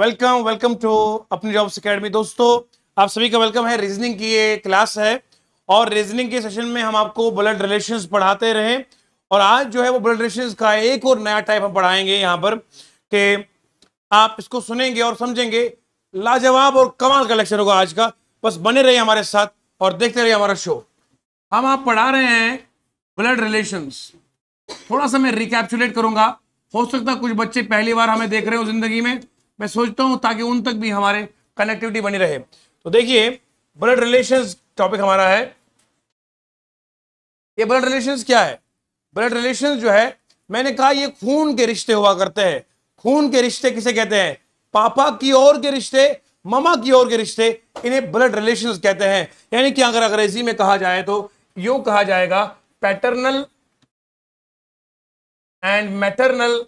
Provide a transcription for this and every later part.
Welcome welcome to अपनी jobs academy. दोस्तों आप सभी का वेलकम है। रीजनिंग की ये क्लास है और रीजनिंग के सेशन में हम आपको ब्लड रिलेशंस पढ़ाते रहे और आज जो है वो ब्लड रिलेशंस का एक और नया टाइप हम पढ़ाएंगे यहाँ पर कि आप इसको सुनेंगे और समझेंगे। लाजवाब और कमाल का लेक्चर होगा आज का। बस बने रहिए हमारे साथ और देखते रहिए हमारा शो। हम आप पढ़ा रहे हैं ब्लड रिलेशंस। थोड़ा सा मैं रिकैप्चुलेट करूंगा। हो सकता है कुछ बच्चे पहली बार हमें देख रहे हो जिंदगी में, मैं सोचता हूं ताकि उन तक भी हमारे कनेक्टिविटी बनी रहे। तो देखिए ब्लड रिलेशंस टॉपिक हमारा है। ये ब्लड रिलेशंस क्या है? ब्लड रिलेशंस जो है, मैंने कहा ये खून के रिश्ते हुआ करते हैं। खून के रिश्ते किसे कहते हैं? पापा की ओर के रिश्ते, मामा की ओर के रिश्ते, इन्हें ब्लड रिलेशंस कहते हैं। यानी कि अगर अंग्रेजी में कहा जाए तो यूं कहा जाएगा पैटर्नल एंड मैटरनल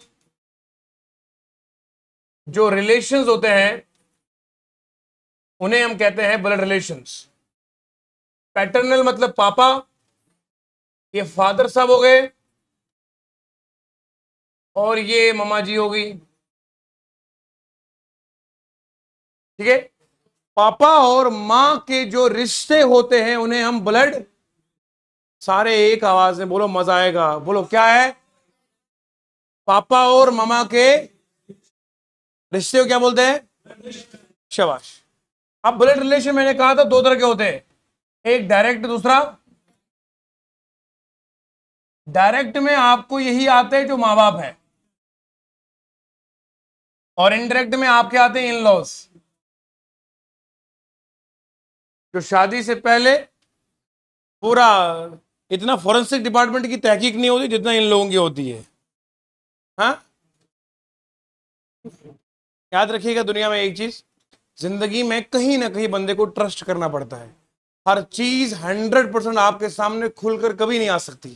जो रिलेशंस होते हैं उन्हें हम कहते हैं ब्लड रिलेशंस। पैटर्नल मतलब पापा, ये फादर साहब हो गए और ये मम्मा जी हो गई। ठीक है, पापा और मां के जो रिश्ते होते हैं उन्हें हम ब्लड, सारे एक आवाज में बोलो, मजा आएगा। बोलो क्या है? पापा और मामा के रिश्ते को क्या बोलते हैं? शाबाश। अब ब्लड रिलेशन मैंने कहा था दो तरह के होते हैं, एक डायरेक्ट, दूसरा डायरेक्ट में आपको यही आते हैं जो माँ बाप है, और इनडायरेक्ट में आपके आते हैं इन लॉज। जो शादी से पहले पूरा इतना फॉरेंसिक डिपार्टमेंट की तहकीक नहीं होती जितना इन लोगों की होती है। हाँ, याद रखिएगा, दुनिया में एक चीज, जिंदगी में कहीं ना कहीं बंदे को ट्रस्ट करना पड़ता है। हर चीज 100% आपके सामने खुलकर कभी नहीं आ सकती।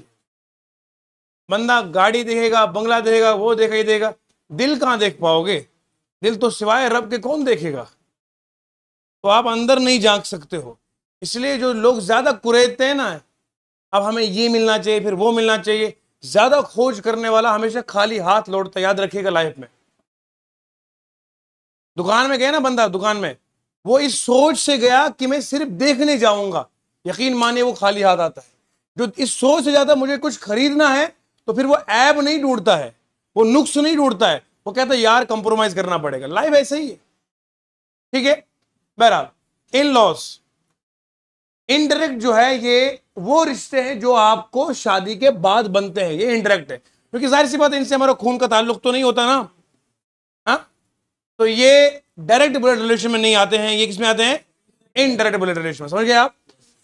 बंदा गाड़ी देखेगा, बंगला देखेगा, वो देखा ही देगा, दिल कहां देख पाओगे? दिल तो सिवाय रब के कौन देखेगा? तो आप अंदर नहीं झांक सकते हो। इसलिए जो लोग ज्यादा कुरेदते हैं ना, अब हमें ये मिलना चाहिए, फिर वो मिलना चाहिए, ज्यादा खोज करने वाला हमेशा खाली हाथ लौटता है। याद रखिएगा, लाइफ में दुकान में गया ना बंदा, दुकान में वो इस सोच से गया कि मैं सिर्फ देखने जाऊंगा, यकीन मानिए वो खाली हाथ आता है। जो इस सोच से जाता मुझे कुछ खरीदना है, तो फिर वो ऐब नहीं ढूंढता है, वो नुक्स नहीं ढूंढता है, वो कहता है यार कंप्रोमाइज करना पड़ेगा। लाइफ ऐसे ही है। ठीक है, बहरहाल इन लॉस, इनडायरेक्ट जो है ये वो रिश्ते हैं जो आपको शादी के बाद बनते हैं, ये इनडायरेक्ट है, क्योंकि जाहिर सी बात है इनसे हमारा खून का ताल्लुक तो नहीं होता ना। हाँ, तो ये डायरेक्ट ब्लड रिलेशन में नहीं आते हैं, ये किस में आते हैं? इनडायरेक्ट ब्लड रिलेशन में। समझ गए आप?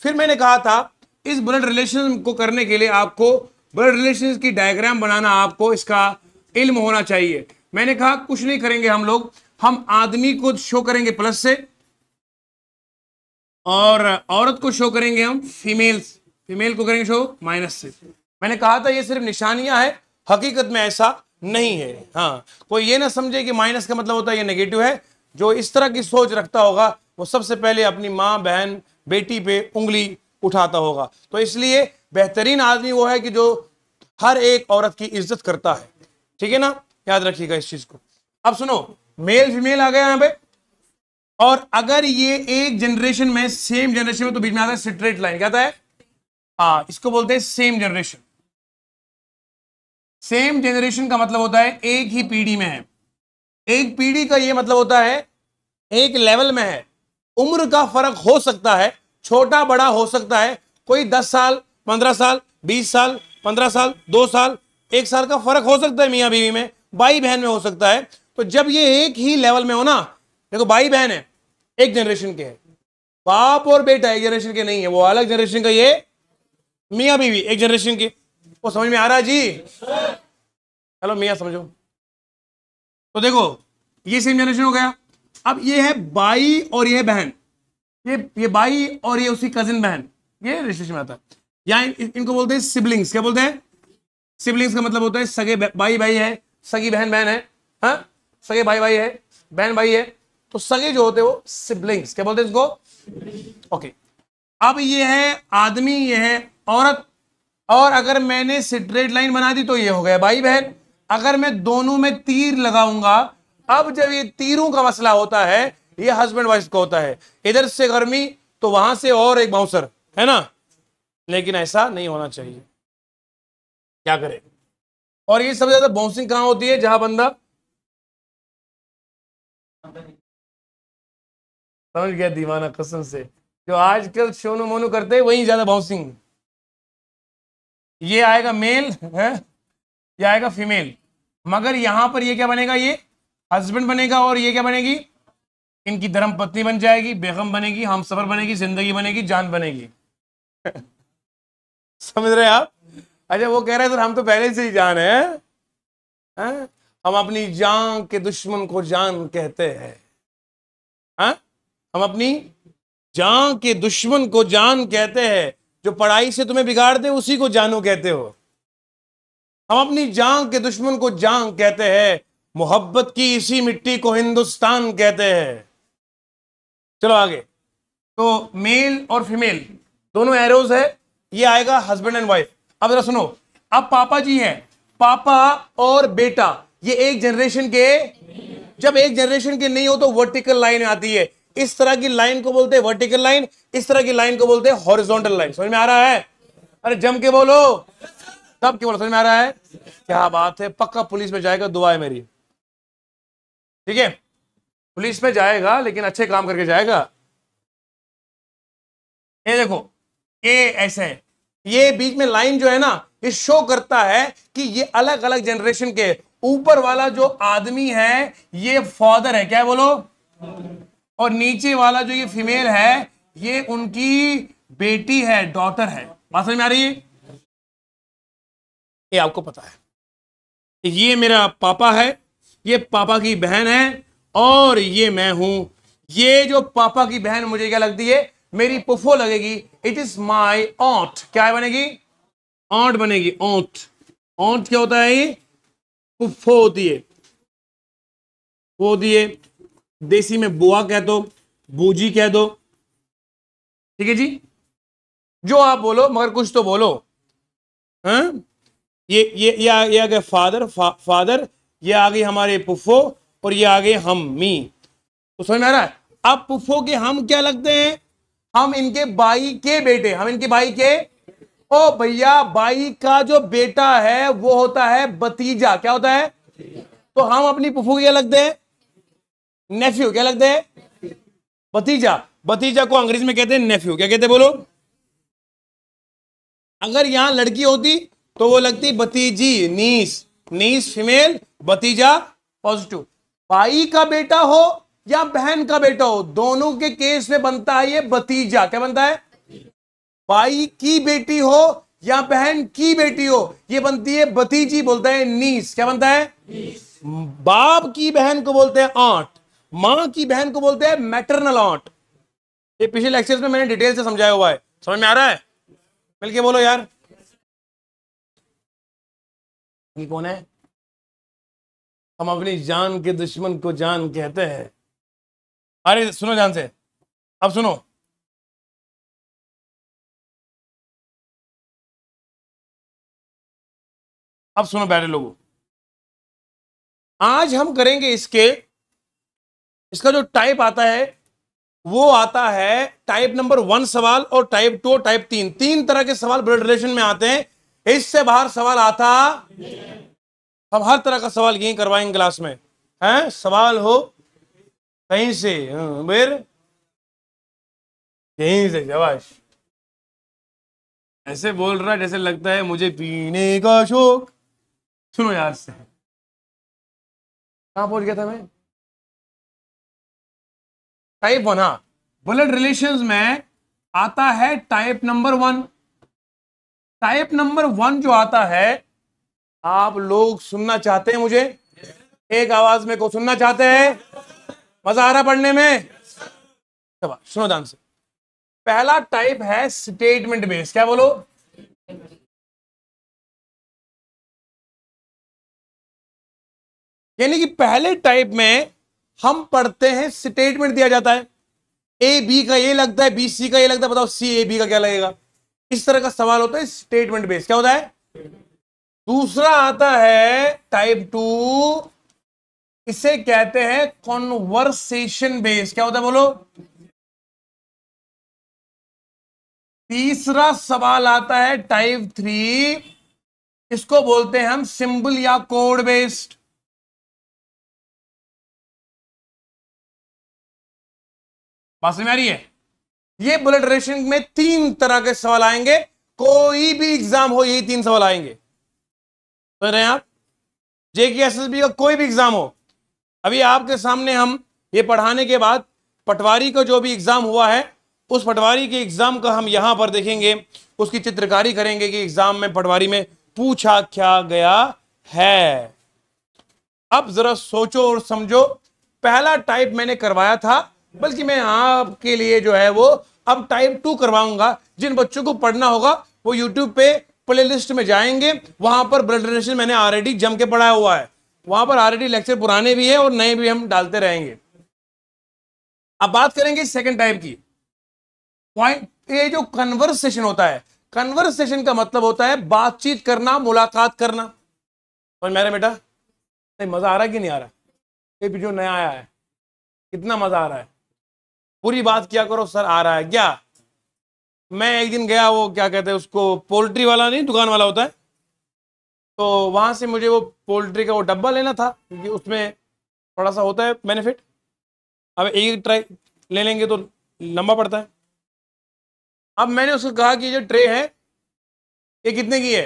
फिर मैंने कहा था इस ब्लड रिलेशन को करने के लिए आपको ब्लड रिलेशन की डायग्राम बनाना, आपको इसका इल्म होना चाहिए। मैंने कहा कुछ नहीं करेंगे हम लोग, हम आदमी को शो करेंगे प्लस से और औरत को शो करेंगे हम फीमेल को करेंगे शो माइनस से। मैंने कहा था ये सिर्फ निशानियां है, हकीकत में ऐसा नहीं है। हाँ, कोई ये ना समझे कि माइनस का मतलब होता है ये नेगेटिव है। जो इस तरह की सोच रखता होगा वो सबसे पहले अपनी माँ, बहन, बेटी पे उंगली उठाता होगा। तो इसलिए बेहतरीन आदमी वो है कि जो हर एक औरत की इज्जत करता है। ठीक है ना, याद रखिएगा इस चीज को। अब सुनो, मेल फीमेल आ गया यहां पे, और अगर ये एक जनरेशन में, सेम जनरेशन में, तो बीच में आता है स्ट्रेट लाइन। क्या आता है? हाँ, इसको बोलते हैं सेम जनरेशन। सेम जनरेशन का मतलब होता है एक ही पीढ़ी में है। एक पीढ़ी का ये मतलब होता है एक लेवल में है। उम्र का फर्क हो सकता है, छोटा बड़ा हो सकता है, कोई 10 साल, 15 साल, 20 साल, 15 साल, 2 साल, 1 साल का फर्क हो सकता है मियां बीवी में, भाई बहन में हो सकता है। तो जब ये एक ही लेवल में हो ना, देखो भाई बहन है, एक जनरेशन के है, बाप और बेटा एक जनरेशन के नहीं है, वो अलग जनरेशन का, ये मियां बीवी एक जनरेशन के। वो समझ में आ रहा है जी? हेलो मियां, समझो। तो देखो ये सेम जनरेशन हो गया। अब ये है भाई और ये है बहन, ये भाई और ये उसकी कजिन बहन, ये रिलेशन में आता है। या इनको बोलते हैं सिबलिंग्स। क्या बोलते हैं? सिबलिंग्स का मतलब होता है सगे भाई भाई है, सगी बहन बहन है। हाँ, सगे भाई भाई है, बहन भाई है, तो सगे जो होते हैं वो सिबलिंग्स। क्या बोलते हैं इसको? ओके। अब ये है आदमी, ये है औरत, और अगर मैंने स्ट्रेट लाइन बना दी तो ये हो गया भाई बहन। अगर मैं दोनों में तीर लगाऊंगा अब जब ये तीरों का मसला होता है, ये हस्बैंड वाइफ का होता है, इधर से गर्मी तो वहां से और एक बाउंसर, है ना। लेकिन ऐसा नहीं होना चाहिए, क्या करें। और ये सबसे ज्यादा बाउंसिंग कहां होती है, जहां बंदा समझ गया दीवाना, कसम से जो आजकल शोनू मोनू करते हैं वही ज्यादा बाउंसिंग। ये आएगा मेल है, ये आएगा फीमेल, मगर यहां पर ये क्या बनेगा, ये हस्बैंड बनेगा, और ये क्या बनेगी, इनकी धर्म पत्नी बन जाएगी, बेगम बनेगी, हमसफर बनेगी, जिंदगी बनेगी, जान बनेगी। समझ रहे आप। अच्छा वो कह रहे हैं सर हम तो पहले से ही जान है? हम अपनी जान के दुश्मन को जान कहते हैं। हम अपनी जान के दुश्मन को जान कहते हैं, जो पढ़ाई से तुम्हें बिगाड़ दे उसी को जानू कहते हो। हम अपनी जान के दुश्मन को जान कहते हैं, मोहब्बत की इसी मिट्टी को हिंदुस्तान कहते हैं। चलो आगे। तो मेल और फीमेल दोनों एरोज है, ये आएगा हस्बैंड एंड वाइफ। अब जरा सुनो, अब पापा जी है, पापा और बेटा ये एक जनरेशन के, जब एक जनरेशन के नहीं हो तो वर्टिकल लाइन आती है, इस तरह की लाइन को बोलते हैं वर्टिकल लाइन, इस तरह की लाइन को बोलते हैं हॉरिजॉन्टल लाइन। समझ में आ रहा है? अरे जम के बोलो, तब के बोलो, समझ में आ रहा है? क्या बात है, पक्का पुलिस में जाएगा, दुआ है मेरी। ठीक है, पुलिस में जाएगा लेकिन अच्छे काम करके जाएगा। ये देखो, ये ऐसे है, ये बीच में लाइन जो है ना, ये शो करता है कि ये अलग अलग जनरेशन के, ऊपर वाला जो आदमी है ये फादर है, क्या है बोलो, और नीचे वाला जो ये फीमेल है ये उनकी बेटी है, डॉटर है। बात समझ में आ रही है? ये आपको पता है, ये मेरा पापा है, ये पापा की बहन है, और ये मैं हूं। ये जो पापा की बहन मुझे क्या लगती है, मेरी पुफो लगेगी, इट इज माई ऑन्ट। क्या बनेगी? ऑन्ट बनेगी, ऑन्ट। ऑन्ट क्या होता है? ये पुफो होती है, वो होती है, देसी में बुआ कह दो, बूजी कह दो, ठीक है जी, जो आप बोलो, मगर कुछ तो बोलो। हाँ, ये आ गए फादर, फादर, ये आ गई हमारे पुफो, और ये आ गए हम, मी। तो समझ में आ रहा है? अब पुफो के हम क्या लगते हैं, हम इनके भाई के बेटे, हम इनके भाई के, ओ भैया भाई का जो बेटा है वो होता है भतीजा। क्या होता है? तो हम अपनी पुफो क्या लगते हैं, नेफ्यू। क्या लगते हैं? भतीजा। भतीजा को अंग्रेजी में कहते हैं नेफ्यू। क्या कहते हैं बोलो? अगर यहां लड़की होती तो वो लगती भतीजी, नीस। नीस फीमेल, भतीजा पॉजिटिव। भाई का बेटा हो या बहन का बेटा हो, दोनों के केस में बनता है ये भतीजा। क्या बनता है? भाई की बेटी हो या बहन की बेटी हो, ये बनती है भतीजी, बोलता है नीस। क्या बनता है? बाप की बहन को बोलते हैं आंट, मां की बहन को बोलते हैं मैटरनल आंट। ये पिछले लेक्चर्स में मैंने डिटेल से समझाया हुआ है। समझ में आ रहा है? मिलके बोलो यार, ये कौन है? हम अपनी जान के दुश्मन को जान कहते हैं। अरे सुनो जान से, अब सुनो, अब सुनो बैठे लोगों, आज हम करेंगे इसका जो टाइप आता है वो आता है टाइप नंबर 1 सवाल, और टाइप 2 और टाइप 3, तीन तरह के सवाल ब्लड रिलेशन में आते हैं। इससे बाहर सवाल आता, हम हर तरह का सवाल यही करवाएंगे क्लास में, हैं? सवाल हो कहीं से, फिर यहीं से, शाबाश। ऐसे बोल रहा है जैसे लगता है मुझे पीने का शौक। सुनो यार से, कहां पहुंच गया था मैं? टाइप 1, हाँ, ब्लड रिलेशंस में आता है टाइप नंबर 1। टाइप नंबर 1 जो आता है, आप लोग सुनना चाहते हैं मुझे? एक आवाज में को सुनना चाहते हैं? मजा आ रहा पढ़ने में? सुनो ध्यान से। पहला टाइप है स्टेटमेंट बेस। क्या बोलो? यानी कि पहले टाइप में हम पढ़ते हैं, स्टेटमेंट दिया जाता है, ए बी का ये लगता है, बी सी का ये लगता है, बताओ सी ए बी का क्या लगेगा? इस तरह का सवाल होता है स्टेटमेंट बेस। क्या होता है? दूसरा आता है टाइप 2 इसे कहते हैं कॉन्वर्सेशन बेस्ड। क्या होता है बोलो? तीसरा सवाल आता है टाइप 3, इसको बोलते हैं हम सिंबल या कोड बेस्ड। बात समझ में आ रही है? ये बुलेट रेशन में 3 तरह के सवाल आएंगे, कोई भी एग्जाम हो यही 3 सवाल आएंगे। तो रहे आप जेके एसएसबी का कोई भी एग्जाम हो, अभी आपके सामने हम ये पढ़ाने के बाद पटवारी का जो भी एग्जाम हुआ है उस पटवारी के एग्जाम का हम यहां पर देखेंगे, उसकी चित्रकारी करेंगे कि एग्जाम में पटवारी में पूछा क्या गया है। अब जरा सोचो और समझो, पहला टाइप मैंने करवाया था, बल्कि मैं आपके लिए जो है वो अब टाइप 2 करवाऊंगा। जिन बच्चों को पढ़ना होगा वो यूट्यूब पे प्लेलिस्ट में जाएंगे, वहां पर ब्लड रिलेशन मैंने ऑलरेडी जम के पढ़ाया हुआ है, वहां पर ऑलरेडी लेक्चर पुराने भी है और नए भी हम डालते रहेंगे। अब बात करेंगे सेकंड टाइप की। पॉइंट, ये जो कन्वर्सेशन होता है, कन्वर्सेशन का मतलब होता है बातचीत करना, मुलाकात करना। समझ में आ रहा है बेटा? नहीं मजा आ रहा है कि नहीं आ रहा? ये भी जो नया आया है कितना मजा आ रहा है, पूरी बात किया करो सर। आ रहा है क्या? मैं एक दिन गया, वो क्या कहते हैं उसको, पोल्ट्री वाला नहीं, दुकान वाला होता है, तो वहां से मुझे वो पोल्ट्री का वो डब्बा लेना था, क्योंकि उसमें थोड़ा सा होता है बेनिफिट। अब एक ट्राई ले लेंगे तो लंबा पड़ता है। अब मैंने उसको कहा कि जो ट्रे है ये कितने की है?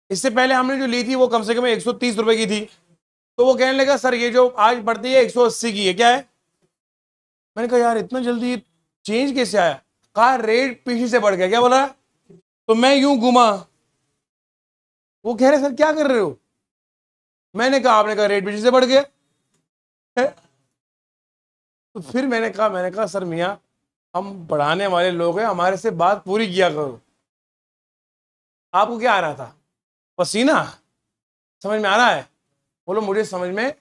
इससे पहले हमने जो ली थी वो कम से कम 130 रुपए की थी। तो वो कहने लगा सर ये जो आज पड़ती है 180 की है, क्या है? मैंने कहा यार इतना जल्दी चेंज कैसे आया? कहा रेट पीछे से बढ़ गया। क्या बोला? तो मैं यूं घुमा, वो कह रहे सर क्या कर रहे हो? मैंने कहा आपने कहा रेट पीछे से बढ़ गया है। तो फिर मैंने कहा सर मियाँ हम पढ़ाने वाले लोग हैं, हमारे से बात पूरी किया करो। आपको क्या आ रहा था? पसीना? समझ में आ रहा है? बोलो मुझे समझ में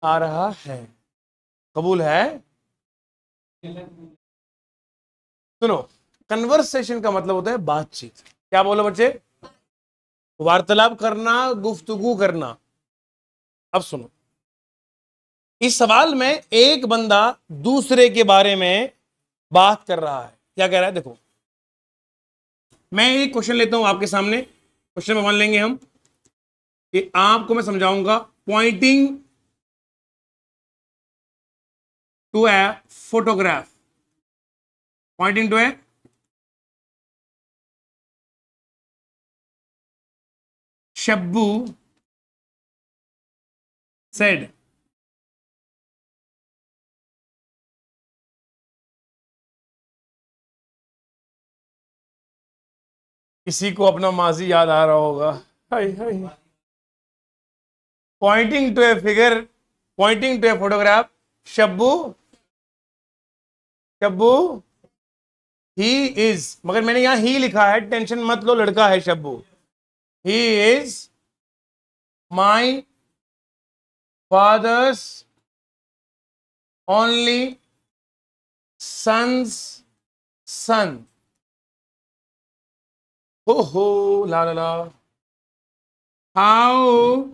आ रहा है। कबूल है? सुनो, कन्वर्सेशन का मतलब होता है बातचीत। क्या बोलो बच्चे? वार्तालाप करना, गुफ्तगू करना। अब सुनो, इस सवाल में एक बंदा दूसरे के बारे में बात कर रहा है। क्या कह रहा है? देखो मैं एक क्वेश्चन लेता हूं आपके सामने, क्वेश्चन नंबर 1 लेंगे हम, कि आपको मैं समझाऊंगा। Pointing to a photograph, pointing to a Shabbu said, किसी को अपना माजी याद आ रहा होगा। हाय हाय। Pointing to a figure, pointing to a photograph, Shabbu Shabbu he is, मगर मैंने यहां ही लिखा है, टेंशन मत लो, लड़का है Shabbu. He is my father's only sons son. हो ला ला ला, how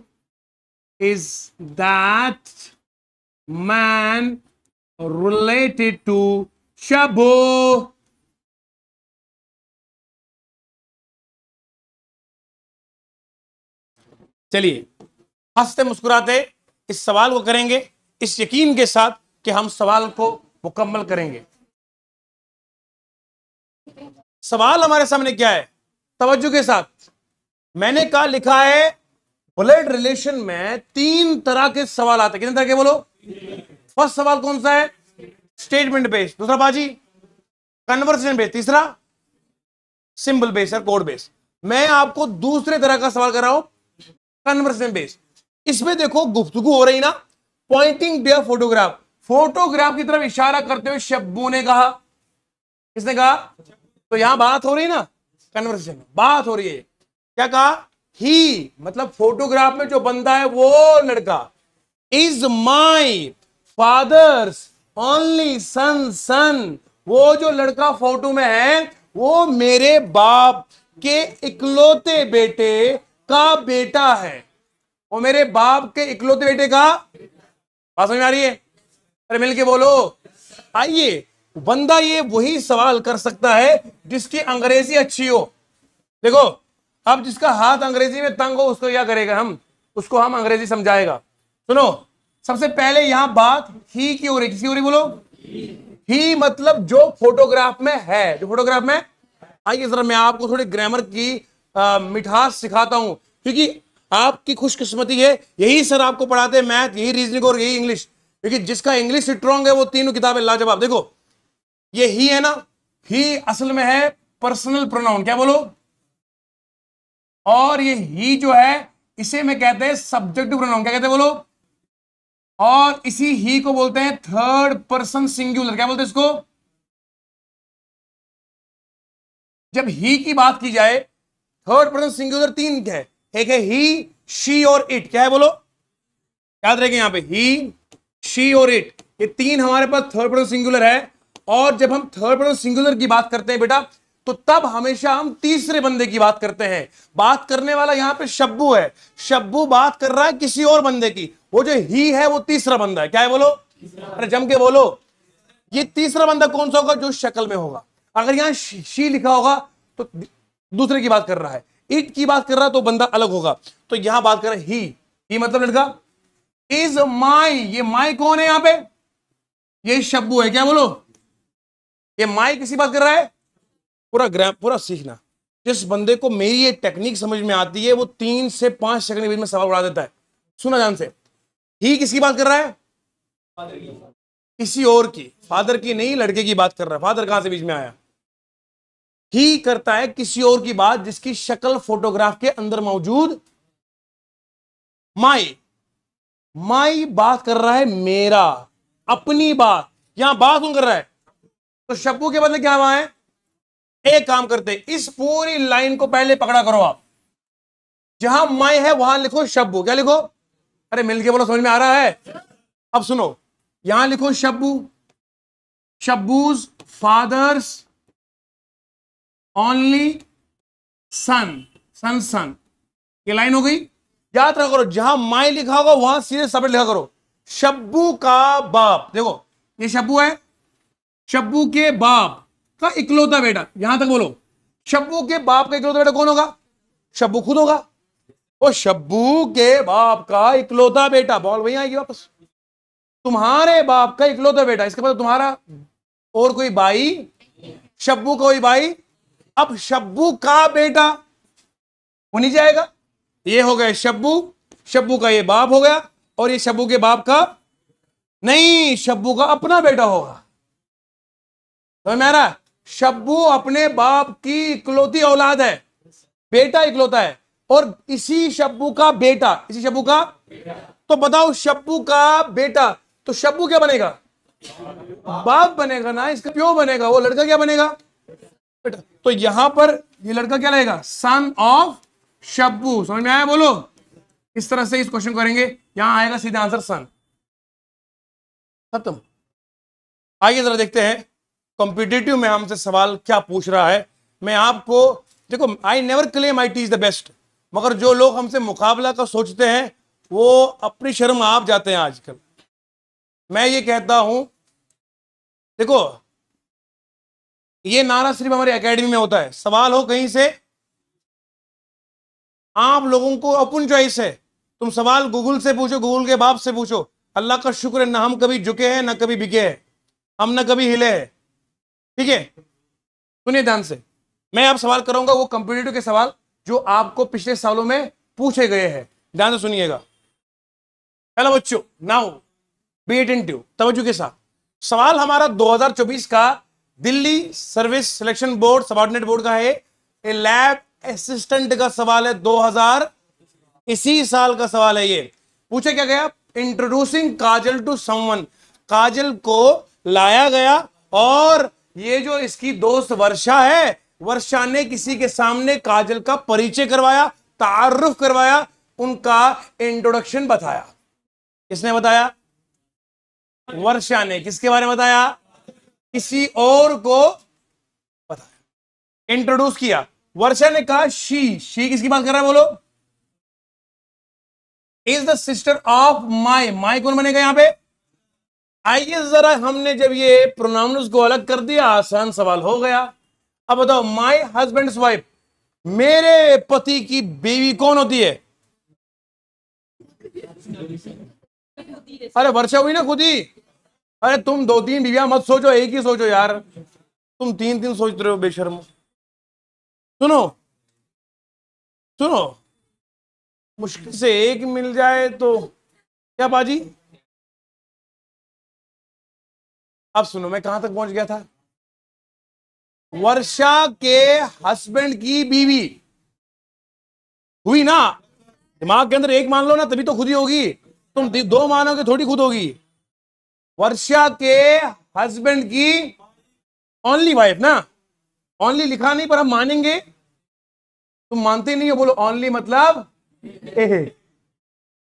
is that man related to Shabu? चलिए हंसते मुस्कुराते इस सवाल को करेंगे, इस यकीन के साथ कि हम सवाल को मुकम्मल करेंगे। सवाल हमारे सामने क्या है? तवज्जो के साथ, मैंने कहा लिखा है ब्लड रिलेशन में 3 तरह के सवाल आते हैं। कितने तरह के बोलो? फर्स्ट सवाल कौन सा है? Statement based. दूसरा बाजी कन्वर्सेशन बेस्ड। तीसरा सिंबल बेस्ड और कोड बेस्ड। मैं आपको दूसरे तरह का सवाल कर रहा हूं, कन्वर्सेशन बेस्ड। इसमें देखो गुफ्तगू हो रही ना, pointing to a photograph, photograph की तरफ इशारा करते हुए शब्बू ने कहा। किसने कहा? तो यहां बात हो रही ना, कन्वर्सेशन बात हो रही है। क्या कहा? ही मतलब फोटोग्राफ में जो बंदा है वो लड़का, is my father's only son, वो जो लड़का फोटो में है वो मेरे बाप के इकलौते बेटे का बेटा है। और मेरे बाप के इकलौते बेटे का, बात समझ में आ रही है? अरे मिलके बोलो। आइए, बंदा ये वही सवाल कर सकता है जिसकी अंग्रेजी अच्छी हो। देखो, अब जिसका हाथ अंग्रेजी में तंग हो उसको क्या करेगा, हम उसको हम अंग्रेजी समझाएगा। सुनो, सबसे पहले यहां बात ही की हो रही, किसकी हो रही बोलो? ही मतलब जो फोटोग्राफ में है, जो फोटोग्राफ में। आइए जरा मैं आपको थोड़ी ग्रामर की मिठास सिखाता हूं, क्योंकि आपकी खुशकिस्मती है, यही सर आपको पढ़ाते हैं मैथ, यही रीजनिंग और यही इंग्लिश, क्योंकि जिसका इंग्लिश स्ट्रांग है वो तीनों किताबें लाजवाब। देखो ये ही है ना, ही असल में है पर्सनल प्रोनाउन, क्या बोलो? और ये ही जो है इसे मैं कहते हैं सब्जेक्टिव प्रोनाउन, क्या कहते हैं बोलो? और इसी ही को बोलते हैं थर्ड पर्सन सिंगुलर, क्या बोलते हैं इसको? जब ही की बात की जाए, थर्ड पर्सन सिंगुलर तीन है, एक है ही, शी और इट, क्या है बोलो? याद रखें यहां पे ही, शी और इट, ये तीन हमारे पास थर्ड पर्सन सिंगुलर है। और जब हम थर्ड पर्सन सिंगुलर की बात करते हैं बेटा, तो तब हमेशा हम तीसरे बंदे की बात करते हैं। बात करने वाला यहां पे शब्बू है, शब्बू बात कर रहा है किसी और बंदे की, वो जो ही है वो तीसरा बंदा है, क्या है बोलो? अरे जम के बोलो। ये तीसरा बंदा कौन सा होगा? जो शक्ल में होगा। अगर यहां शी लिखा होगा तो दूसरे की बात कर रहा है, इट की बात कर रहा है तो बंदा अलग होगा। तो यहां बात कर रहा है ही मतलब लड़का। इज माई, ये माई कौन है यहां पे? ये शब्बू है, क्या बोलो? ये माई किसी बात कर रहा है? पूरा सीखना। जिस बंदे को मेरी ये टेक्निक समझ में आती है वो 3 से 5 सेकंड के बीच में सवाल उड़ा देता है। सुना ध्यान से, ही किसकी बात कर रहा है? किसी और की, फादर की नहीं, लड़के की बात कर रहा है। फादर कहां से बीच में आया? ही करता है किसी और की बात जिसकी शक्ल फोटोग्राफ के अंदर मौजूद। माई बात कर रहा है मेरा, अपनी बात। यहां बात कौन कर रहा है? तो शब्बू के बदले क्या वहां है? एक काम करते, इस पूरी लाइन को पहले पकड़ा करो आप। जहां माई है वहां लिखो शब्बू, क्या लिखो? अरे मिलके बोलो, समझ में आ रहा है? अब सुनो, यहां लिखो शब्बू, शब्बूज फादर्स ओनली सन। ये लाइन हो गई। याद रखा करो, जहां माई लिखा होगा वहां सीधे सब लिखा करो, शब्बू का बाप। देखो ये शब्बू है, शब्बू के बाप का इकलौता बेटा, यहां तक बोलो। शब्बू के बाप का इकलौता बेटा कौन होगा? शब्बू खुद होगा। वो शब्बू के बाप का इकलौता बेटा, बॉल वहीं आएगी वापस। तुम्हारे बाप का इकलौता बेटा, इसके बाद तुम्हारा और कोई भाई, शब्बू का कोई भाई। अब शब्बू का बेटा वो नहीं जाएगा, ये हो गया शब्बू, शब्बू का ये बाप हो गया, और ये शब्बू के बाप का नहीं, शब्बू का अपना बेटा होगा। समझ में आ रहा है? शब्बू अपने बाप की इकलौती औलाद है, बेटा इकलौता है, और इसी शब्बू का बेटा, इसी शब्बू का। तो बताओ शब्बू का बेटा, तो शब्बू क्या बनेगा? बाप बनेगा ना, इसका प्यो बनेगा। वो लड़का क्या बनेगा? बेटा। तो यहां पर ये लड़का क्या लगेगा? Son of Shabbu. समझ में आया? बोलो। इस तरह से इस क्वेश्चन करेंगे, यहां आएगा सीधा आंसर सन, खत्म। आइए जरा देखते हैं कॉम्पिटिटिव में हमसे सवाल क्या पूछ रहा है। मैं आपको, देखो I never claim I teach the best, मगर जो लोग हमसे मुकाबला का सोचते हैं वो अपनी शर्म आप जाते हैं आजकल। मैं ये कहता हूं, देखो ये नारा सिर्फ हमारी एकेडमी में होता है। सवाल हो कहीं से, आप लोगों को अपन चॉइस है। तुम सवाल गूगल से पूछो, गूगल के बाप से पूछो। अल्लाह का शुक्र है ना हम कभी झुके हैं ना कभी बिके हैं, हम ना कभी हिले हैं। ठीक है, सुनिए ध्यान से। मैं अब सवाल करूंगा वो कॉम्पिटिटिव के सवाल जो आपको पिछले सालों में पूछे गए हैं। ध्यान से सुनिएगा। हेलो बच्चों, नाउ बी अटेंटिव, तवज्जो के साथ। सवाल हमारा 2024 का Delhi service selection board subordinate board का है। ए लैब असिस्टेंट का सवाल है, 2000 इसी साल का सवाल है। ये पूछे क्या गया? Introducing Kajal to someone. Kajal को लाया गया और ये जो इसकी दोस्त वर्षा है, वर्षा ने किसी के सामने काजल का परिचय करवाया, तारुफ करवाया, उनका इंट्रोडक्शन बताया। किसने बताया? वर्षा ने। किसके बारे में बताया? किसी और को बताया, इंट्रोड्यूस किया। वर्षा ने कहा शी किसकी बात कर रहा है बोलो? Is the sister of my, my कौन बनेगा यहां पे? आइए जरा हमने जब ये प्रोनाउंस को अलग कर दिया, आसान सवाल हो गया। अब बताओ, माई हस्बैंड्स वाइफ, मेरे पति की बीवी कौन होती है? अरे वर्षा हुई ना खुद ही। अरे तुम दो तीन बीवियां मत सोचो, एक ही सोचो यार, तुम तीन तीन सोच रहे हो बेशर्म। सुनो सुनो, मुश्किल से एक मिल जाए तो क्या बाजी। अब सुनो, मैं कहां तक पहुंच गया था? वर्षा के हस्बैंड की बीवी हुई ना, दिमाग के अंदर एक मान लो ना, तभी तो खुद ही होगी। तुम दो मानोगे थोड़ी खुद होगी। वर्षा के हस्बैंड की ओनली वाइफ ना, ओनली लिखा नहीं पर हम मानेंगे। तुम मानते नहीं हो, बोलो ओनली मतलब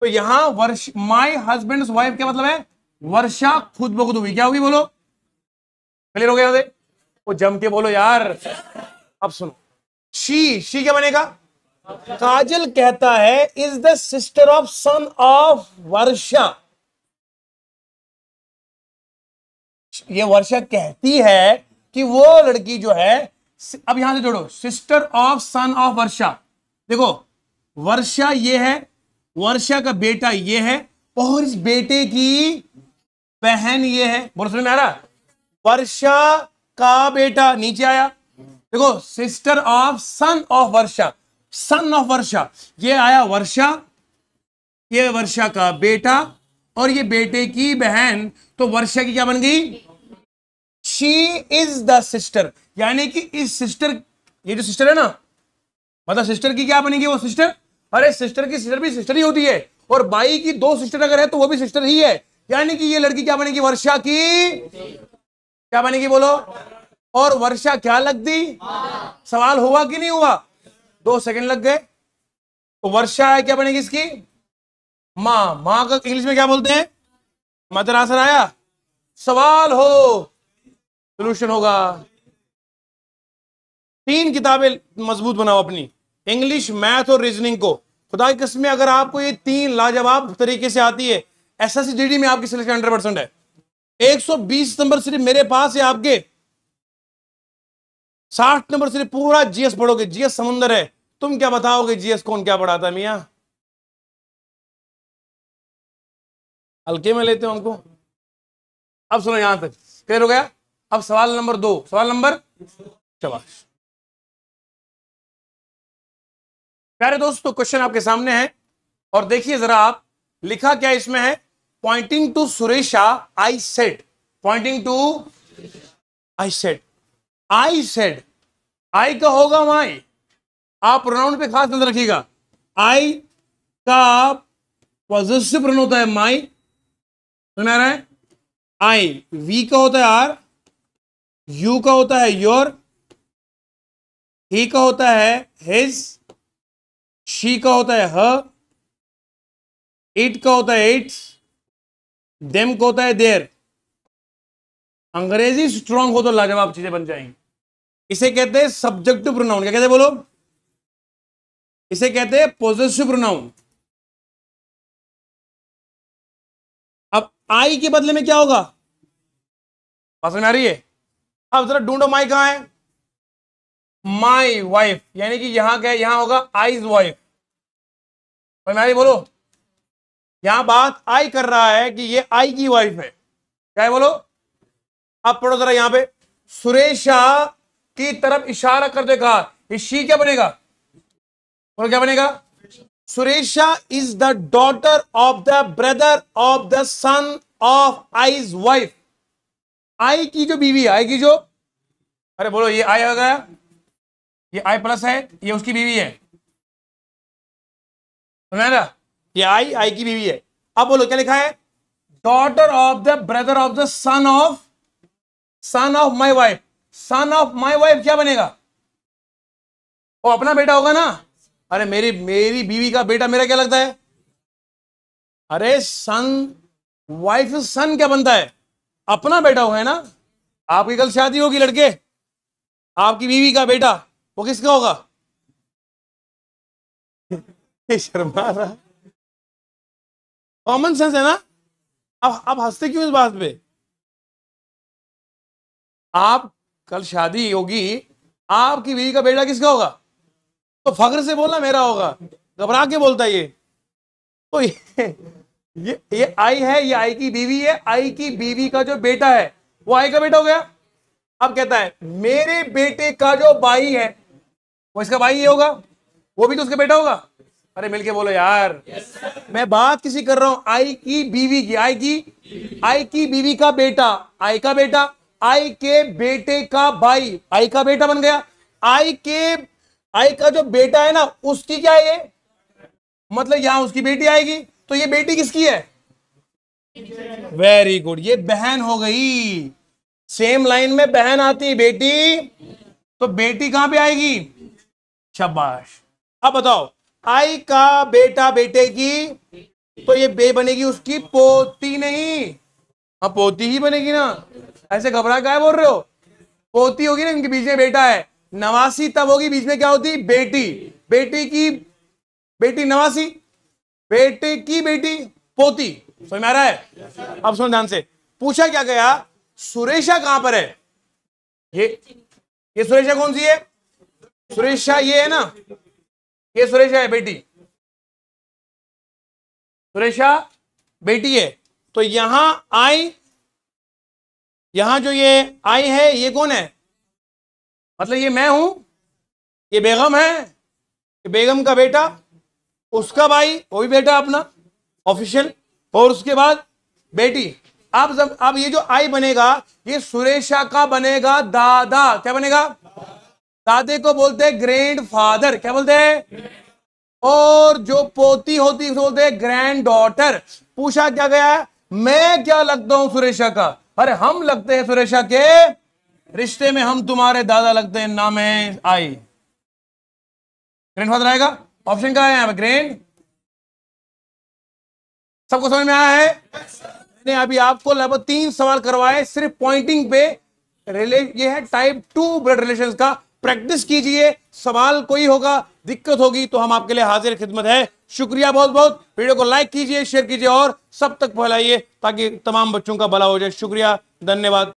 तो यहां वर्ष माई हस्बैंड वाइफ क्या मतलब है? वर्षा खुद ब खुद हुई, क्या हुई बोलो? क्लियर हो गया? वो जम के बोलो यार। अब सुनो, शी क्या बनेगा? काजल कहता है is the sister of son of Varsha. ये वर्षा कहती है कि वो लड़की जो है, अब यहां से जोड़ो, सिस्टर ऑफ सन ऑफ वर्षा। देखो, वर्षा ये है, वर्षा का बेटा ये है, और इस बेटे की बहन ये है। बोलो समझ में आ रहा? वर्षा का बेटा नीचे आया, देखो sister of son of Varsha, son of Varsha, ये आया वर्षा, ये वर्षा का बेटा और ये बेटे की बहन, तो वर्षा की क्या बन गई? शी इज द सिस्टर, यानी कि इस सिस्टर, ये जो सिस्टर है ना, मतलब सिस्टर की क्या बनेगी वो सिस्टर? अरे सिस्टर की सिस्टर भी सिस्टर ही होती है, और बाई की दो सिस्टर अगर है तो वो भी सिस्टर ही है, यानी कि ये लड़की क्या बनेगी? वर्षा की क्या बनेगी बोलो? और वर्षा क्या लग दी? सवाल हुआ कि नहीं हुआ? 2 सेकंड लग गए। तो वर्षा है क्या बनेगी इसकी? मां। मां का इंग्लिश में क्या बोलते हैं? मदर। आंसर आया? सवाल हो सोल्यूशन होगा। 3 किताबें मजबूत बनाओ अपनी, इंग्लिश, मैथ और रीजनिंग को। खुदा की कसम, अगर आपको ये 3 लाजवाब तरीके से आती है, एसएससी जीडी में आपकी सिलेक्शन 100% है। 120 नंबर सिर्फ मेरे पास है आपके, 60 नंबर सिर्फ पूरा जीएस पढ़ोगे। जीएस समुंदर है, तुम क्या बताओगे जीएस कौन क्या पढ़ाता है मियां? हल्के में लेते हो हमको। अब सुनो, यहां तक क्लियर हो गया। अब सवाल नंबर 2, सवाल नंबर, शाबाश प्यारे दोस्तों, क्वेश्चन आपके सामने है और देखिए जरा आप, लिखा क्या इसमें है? Pointing to Suresha I said, pointing to I said, I said, I का होगा माई, आप प्रोनाउन पे खास नजर रखिएगा। आई का पॉजिटिव प्रोनाउन होता है माई, सुन आ रहा है? आई, वी का होता है आर, यू का होता है योर, ही का होता है हिज, शी का होता है हर, इट का होता है इट्स, देम का होता है देयर। अंग्रेजी स्ट्रांग हो तो लाजवाब चीजें बन जाएंगी। इसे कहते हैं सब्जेक्टिव प्रोनाउन। क्या कहते हैं बोलो? इसे कहते हैं पॉजिटिव प्रोनाउन। अब आई के बदले में क्या होगा? समझ में आ रही है? अब जरा ढूंढो माई कहां है? माई वाइफ, यानी कि यहां क्या है? यहां होगा आईज वाइफ। समझ में आ रही? बोलो, यहां बात आई कर रहा है कि ये आई की वाइफ है। क्या है बोलो? अब पढ़ो जरा यहां पे, सुरेशा की तरफ इशारा करते कहा, ये शी क्या बनेगा? बोलो क्या बनेगा? Suresha is the daughter of the brother of the son of I's wife. I की जो बीवी है, आई की जो, अरे बोलो ये आई आ गया, ये आई प्लस है, ये उसकी बीवी है, सुना ना? ये आई की बीवी है। अब बोलो क्या लिखा है? Daughter of the brother of the son of my wife. Son of my wife क्या बनेगा? वो अपना बेटा होगा ना। अरे मेरी बीवी का बेटा मेरा क्या लगता है? अरे सन, वाइफ सन क्या बनता है? अपना बेटा होगा ना। आपकी कल शादी होगी लड़के, आपकी बीवी का बेटा वो किसका होगा? शर्मा रहा, कॉमन सेंस है ना। अब हंसते क्यों इस बात पे? आप कल शादी होगी, आपकी बीवी का बेटा किसका होगा? तो फख्र से बोलना मेरा होगा, घबरा के बोलता ये। तो ये आई है, ये आई की बीवी है, आई की बीवी का जो बेटा है वो आई का बेटा हो गया। अब कहता है मेरे बेटे का जो भाई है वो इसका भाई ये होगा, वो भी तो उसका बेटा होगा। अरे मिलके बोलो यार। मैं बात किसी कर रहा हूं, आई की बीवी की, आई की बीवी का बेटा, आई का बेटा, आई के बेटे का भाई, आई का बेटा बन गया। आई का जो बेटा है ना उसकी क्या है ये, मतलब यहां उसकी बेटी आएगी, तो ये बेटी किसकी है? वेरी गुड, ये बहन हो गई। सेम लाइन में बहन आती है बेटी, तो बेटी कहां पे आएगी? शाबाश। अब बताओ, आई का बेटा बेटे की, तो ये बे बनेगी उसकी पोती नहीं, हाँ पोती ही बनेगी ना। ऐसे घबरा क्या बोल रहे हो? पोती होगी ना, इनके बीच में बेटा है। नवासी तब होगी, बीच में क्या होती? बेटी। बेटी की बेटी नवासी, बेटे की बेटी पोती। समझ में आ रहा है? अब सुन ध्यान से, पूछा क्या गया, सुरेशा कहां पर है? ये सुरेशा कौन सी है? सुरेशा ये है ना, ये सुरेशा है बेटी, सुरेशा बेटी है। तो यहां आई, यहां जो ये आई है ये कौन है? मतलब ये मैं हूं, ये बेगम है, ये बेगम का बेटा, उसका भाई वो भी बेटा अपना ऑफिशियल, और उसके बाद बेटी। अब ये जो आई बनेगा ये सुरेशा का बनेगा दादा। क्या बनेगा? दादे को बोलते हैं ग्रैंड फादर। क्या बोलते हैं? और जो पोती होती है बोलते हैं ग्रैंड डॉटर। पूछा क्या गया है, मैं क्या लगता हूं सुरेशा का? अरे हम लगते हैं सुरेशा के रिश्ते में, हम तुम्हारे दादा लगते हैं, नाम है आई। ग्रैंड फादर आएगा, ऑप्शन क्या है यहां पे? ग्रैंड। सबको समझ में आया है? मैंने अभी आपको लगभग 3 सवाल करवाए सिर्फ पॉइंटिंग पे। ये है टाइप 2 ब्लड रिलेशंस का। प्रैक्टिस कीजिए, सवाल कोई होगा, दिक्कत होगी तो हम आपके लिए हाजिर खिदमत है। शुक्रिया बहुत बहुत। वीडियो को लाइक कीजिए, शेयर कीजिए और सब तक फैलाइए ताकि तमाम बच्चों का भला हो जाए। शुक्रिया, धन्यवाद।